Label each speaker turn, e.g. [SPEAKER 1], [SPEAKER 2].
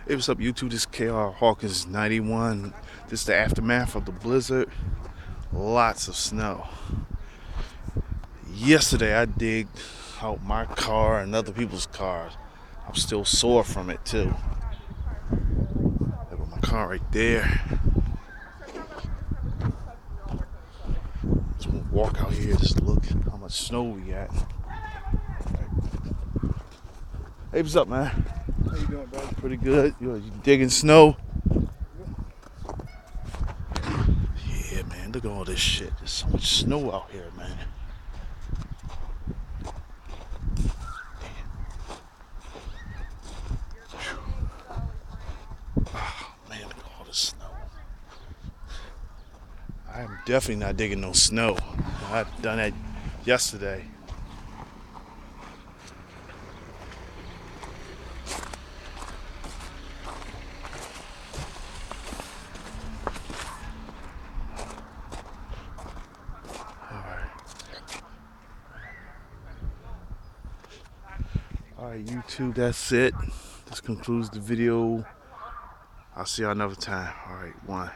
[SPEAKER 1] Hey, what's up, YouTube? This is KR Hawkins 91. This is the aftermath of the blizzard. Lots of snow. Yesterday, I digged out my car and other people's cars. I'm still sore from it, too. Look at my car right there. Just want to walk out here, just look how much snow we got. Hey, what's up, man?
[SPEAKER 2] How you doing, brother?
[SPEAKER 1] Pretty good. You digging snow? Yeah, man. Look at all this shit. There's so much snow out here, man. Oh, man, look at all this snow. I'm definitely not digging no snow. I've done that yesterday. Alright, YouTube, that's it. This concludes the video. I'll see y'all another time. Alright, one.